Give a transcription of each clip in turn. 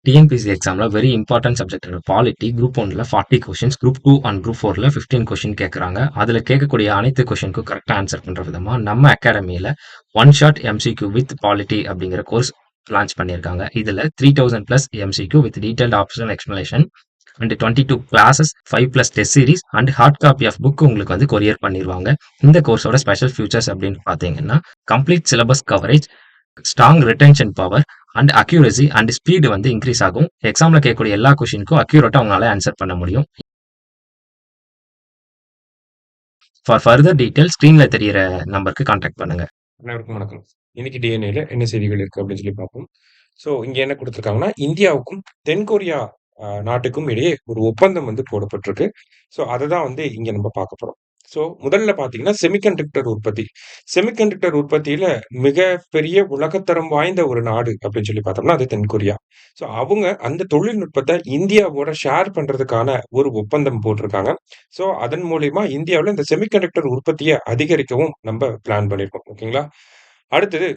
TNPSC எக்ஸாம்ல very important subject polity group 1ல 40 questions, group 2 and group 4ல 15 question கேட்குறாங்க. அதில் கேட்கக்கூடிய அனைத்து கொஸ்டினுக்கும் கரெக்டாக ஆன்சர் பண்ணுற விதமாக நம்ம அகாடமியில் one shot MCQ with polity அப்படிங்கிற கோர்ஸ் லான்ச் பண்ணியிருக்காங்க. இதில் 3000+ MCQ with detailed optional explanation and 22 classes 5+ test series and hard copy of book உங்களுக்கு வந்து கொரியர் பண்ணிடுவாங்க. இந்த கோர்ஸோட ஸ்பெஷல் ஃபியூச்சர்ஸ் அப்படின்னு பார்த்தீங்கன்னா complete syllabus coverage, strong retention power and accuracy and speed வந்து இன்க்ரீஸ் ஆகும். எக்ஸாம்ல கேட்கக்கூடிய எல்லா கொஸ்டினுக்கும் அக்யூரேட்டா அவங்களால ஆன்சர் பண்ண முடியும். ஃபார் ஃபர்தர் டீடைல்ஸ் ஸ்க்ரீன்ல தெரியிற நம்பருக்கு கான்டாக்ட் பண்ணுங்க. அனைவருக்கும் வணக்கம். இன்னைக்கு டிஎன்ஏல என்ன செய்திகள் இருக்கு அப்படின்னு சொல்லி பார்ப்போம். ஸோ இங்க என்ன கொடுத்துருக்காங்கன்னா, இந்தியாவுக்கும் தென்கொரியா நாட்டுக்கும் இடையே ஒரு ஒப்பந்தம் வந்து போடப்பட்டிருக்கு. ஸோ அதை தான் வந்து இங்க நம்ம பார்க்க போறோம். ஸோ முதல்ல பார்த்தீங்கன்னா, செமிகண்டக்டர் உற்பத்தி. செமிகண்டக்டர் உற்பத்தியில மிகப்பெரிய உலகத்தரம் வாய்ந்த ஒரு நாடு அப்படின்னு சொல்லி பார்த்தோம்னா, அது தென்கொரியா. ஸோ அவங்க அந்த தொழில்நுட்பத்தை இந்தியாவோட ஷேர் பண்றதுக்கான ஒரு ஒப்பந்தம் போட்டிருக்காங்க. ஸோ அதன் மூலியமா இந்தியாவுல இந்த செமிகண்டக்டர் உற்பத்திய அதிகரிக்கவும் நம்ம பிளான் பண்ணியிருக்கோம். ஓகேங்களா? அடுத்தது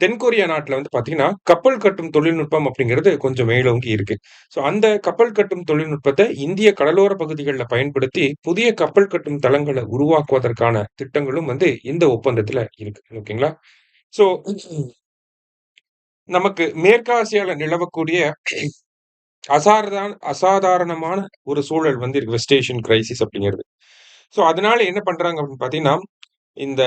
தென்கொரியா நாட்டுல வந்து பாத்தீங்கன்னா, கப்பல் கட்டும் தொழில்நுட்பம் அப்படிங்கிறது கொஞ்சம் மேலோங்கி இருக்கு. ஸோ அந்த கப்பல் கட்டும் தொழில்நுட்பத்த இந்திய கடலோர பகுதிகள்ல பயன்படுத்தி, புதிய கப்பல் கட்டும் தளங்கள உருவாக்குவதற்கான திட்டங்களும் வந்து இந்த ஒப்பந்தத்துல இருக்கு. ஓகேங்களா? ஸோ நமக்கு மேற்காசியால நிலவக்கூடிய அசாதாரணமான ஒரு சூழல் வந்து இருக்கு. வெஸ்ட் ஏஷியன் கிரைசிஸ் அப்படிங்கிறது. ஸோ அதனால என்ன பண்றாங்க அப்படின்னு பாத்தீங்கன்னா, இந்த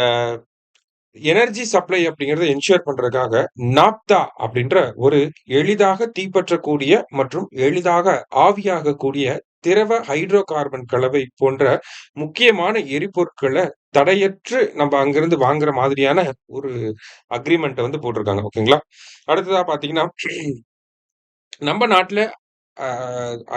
எனர்ஜி சப்ளை அப்படிங்கிறத என்ஷூர் பண்றதுக்காக நாப்தா அப்படின்ற ஒரு எளிதாக தீப்பற்றக்கூடிய மற்றும் எளிதாக ஆவியாகக்கூடிய திரவ ஹைட்ரோ கார்பன் கலவை போன்ற முக்கியமான எரிபொருட்களை தடையற்று நம்ம அங்கிருந்து வாங்குற மாதிரியான ஒரு அக்ரிமெண்ட் வந்து போட்டிருக்காங்க. ஓகேங்களா? அடுத்ததா பாத்தீங்கன்னா, நம்ம நாட்டுல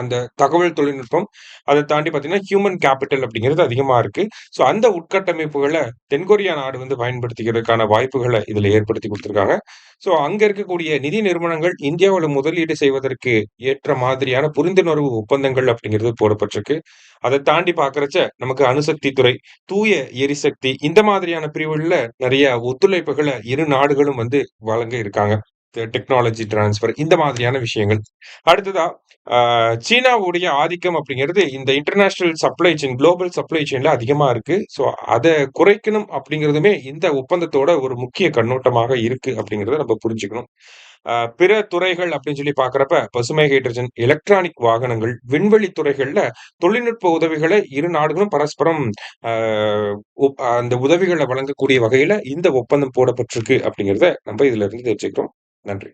அந்த தகவல் தொழில்நுட்பம், அதை தாண்டி பார்த்தீங்கன்னா, ஹியூமன் கேப்பிட்டல் அப்படிங்கிறது அதிகமா இருக்கு. ஸோ அந்த உட்கட்டமைப்புகள தென்கொரியா நாடு வந்து பயன்படுத்திக்கிறதுக்கான வாய்ப்புகள இதுல ஏற்படுத்தி குடுத்திருக்காங்க. ஸோ அங்க இருக்கக்கூடிய நிதி நிறுவனங்கள் இந்தியாவுல முதலீடு செய்வதற்கு ஏற்ற மாதிரியான புரிந்துணர்வு ஒப்பந்தங்கள் அப்படிங்கிறது போடப்பட்டிருக்கு. அதை தாண்டி பார்க்கிறச்ச நமக்கு அணுசக்தி துறை, தூய எரிசக்தி இந்த மாதிரியான பிரிவுகள்ல நிறைய ஒத்துழைப்புகள இரு நாடுகளும் வந்து வழங்க இருக்காங்க. டெக்னாலஜி டிரான்ஸ்ஃபர் இந்த மாதிரியான விஷயங்கள். அடுத்ததா சீனாவுடைய ஆதிக்கம் அப்படிங்கிறது இந்த international supply chain, global supply செயின்ல அதிகமா இருக்கு. ஸோ அத குறைக்கணும் அப்படிங்கிறதுமே இந்த ஒப்பந்தத்தோட ஒரு முக்கிய கண்ணோட்டமாக இருக்கு அப்படிங்கிறத நம்ம புரிஞ்சுக்கணும். பிற துறைகள் அப்படின்னு சொல்லி பார்க்கிறப்ப பசுமை ஹைட்ரஜன், எலக்ட்ரானிக் வாகனங்கள், விண்வெளி துறைகள்ல தொழில்நுட்ப உதவிகளை இரு நாடுகளும் பரஸ்பரம் அந்த உதவிகளை வழங்கக்கூடிய வகையில இந்த ஒப்பந்தம் போடப்பட்டிருக்கு அப்படிங்கிறத நம்ம இதுல இருந்து தெரிஞ்சுக்கிறோம். நன்றி.